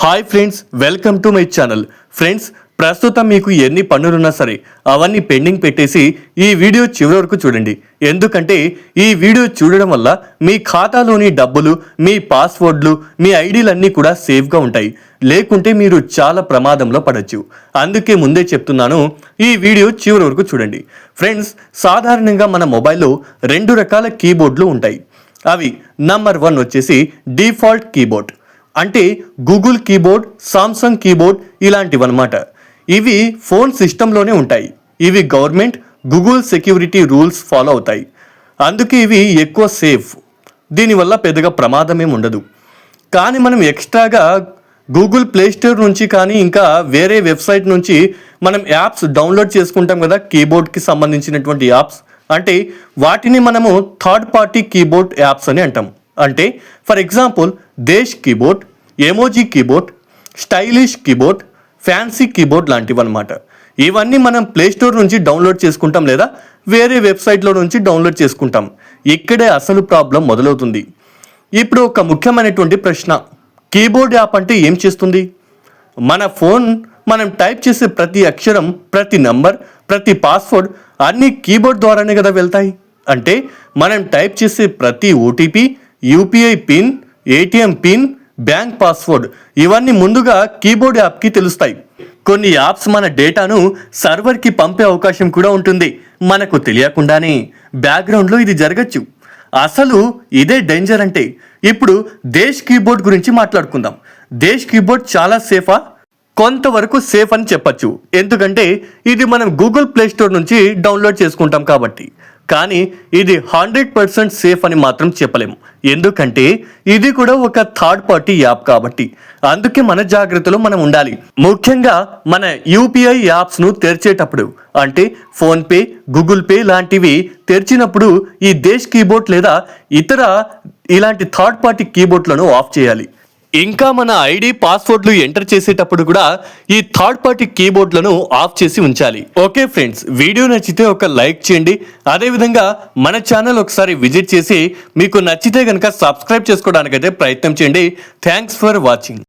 Hi friends, welcome to my channel. Friends, ప్రస్తుతం మీకు ఎన్ని పనులున్నా సరే అవన్నీ పెండింగ్ పెట్టేసి ఈ వీడియో చివరి వరకు చూడండి. ఎందుకంటే ఈ వీడియో చూడడం వల్ల మీ ఖాతాలోని డబ్బులు, మీ పాస్వర్డ్లు, మీ ఐడీలన్నీ కూడా సేఫ్గా ఉంటాయి. లేకుంటే మీరు చాలా ప్రమాదంలో పడవచ్చు. అందుకే ముందే చెప్తున్నాను, ఈ వీడియో చివరి వరకు చూడండి. ఫ్రెండ్స్, సాధారణంగా మన మొబైల్లో 2 రకాల కీబోర్డులు ఉంటాయి. అవి నంబర్ 1 వచ్చేసి డిఫాల్ట్ కీబోర్డ్, అంటే గూగుల్ కీబోర్డ్, సామ్సంగ్ కీబోర్డ్ ఇలాంటివన్నమాట. ఇవి ఫోన్ సిస్టంలోనే ఉంటాయి. ఇవి government, Google security rules follow అవుతాయి. అందుకే ఇవి ఎక్కువ సేఫ్. దీనివల్ల పెద్దగా ప్రమాదమేం ఉండదు. కానీ మనం ఎక్స్ట్రాగా గూగుల్ ప్లే స్టోర్ నుంచి కానీ ఇంకా వేరే వెబ్సైట్ నుంచి మనం యాప్స్ డౌన్లోడ్ చేసుకుంటాం కదా, కీబోర్డ్కి సంబంధించినటువంటి యాప్స్. అంటే వాటిని మనము థర్డ్ పార్టీ కీబోర్డ్ యాప్స్ అని అంటాం. అంటే for example Desh keyboard, emoji keyboard, stylish keyboard, fancy keyboard లాంటివి అనమాట. ఇవన్నీ మనం ప్లే స్టోర్ నుంచి డౌన్లోడ్ చేసుకుంటాం లేదా వేరే వెబ్సైట్లో నుంచి డౌన్లోడ్ చేసుకుంటాం. ఇక్కడే అసలు ప్రాబ్లం మొదలవుతుంది. ఇప్పుడు ఒక ముఖ్యమైనటువంటి ప్రశ్న, కీబోర్డ్ యాప్ అంటే ఏం చేస్తుంది? మన ఫోన్ మనం టైప్ చేసే ప్రతి అక్షరం, ప్రతి నంబర్, ప్రతి పాస్వర్డ్ అన్నీ కీబోర్డ్ ద్వారానే కదా వెళ్తాయి. అంటే మనం టైప్ చేసే ప్రతి OTP, UPI pin, ATM pin, bank password ఇవన్నీ ముందుగా కీబోర్డ్ యాప్కి తెలుస్తాయి. కొన్ని యాప్స్ మన డేటాను సర్వర్కి పంపే అవకాశం కూడా ఉంటుంది. మనకు తెలియకుండానే బ్యాక్గ్రౌండ్లో ఇది జరగచ్చు. అసలు ఇదే డేంజర్. అంటే ఇప్పుడు దేశ్ కీబోర్డ్ గురించి మాట్లాడుకుందాం. దేశ్ కీబోర్డ్ చాలా సేఫా? కొంతవరకు సేఫ్ అని చెప్పచ్చు. ఎందుకంటే ఇది మనం గూగుల్ ప్లే స్టోర్ నుంచి డౌన్లోడ్ చేసుకుంటాం కాబట్టి. కానీ ఇది 100% సేఫ్ అని మాత్రం చెప్పలేము. ఎందుకంటే ఇది కూడా ఒక థర్డ్ పార్టీ యాప్ కాబట్టి. అందుకే మన జాగ్రత్తలో మనం ఉండాలి. ముఖ్యంగా మన యూపీఐ యాప్స్ను తెరిచేటప్పుడు, అంటే ఫోన్పే, గూగుల్ పే లాంటివి తెరిచినప్పుడు ఈ దేశ్ కీబోర్డ్ లేదా ఇతర ఇలాంటి థర్డ్ పార్టీ కీబోర్డ్లను ఆఫ్ చేయాలి. ఇంకా మన ఐడి, పాస్వర్డ్లు ఎంటర్ చేసేటప్పుడు కూడా ఈ థర్డ్ పార్టీ కీబోర్డ్లను ఆఫ్ చేసి ఉంచాలి. ఓకే ఫ్రెండ్స్, వీడియో నచ్చితే ఒక లైక్ చేయండి. అదేవిధంగా మన ఛానల్ ఒకసారి విజిట్ చేసి మీకు నచ్చితే కనుక సబ్స్క్రైబ్ చేసుకోవడానికైతే ప్రయత్నం చేయండి. Thanks for watching.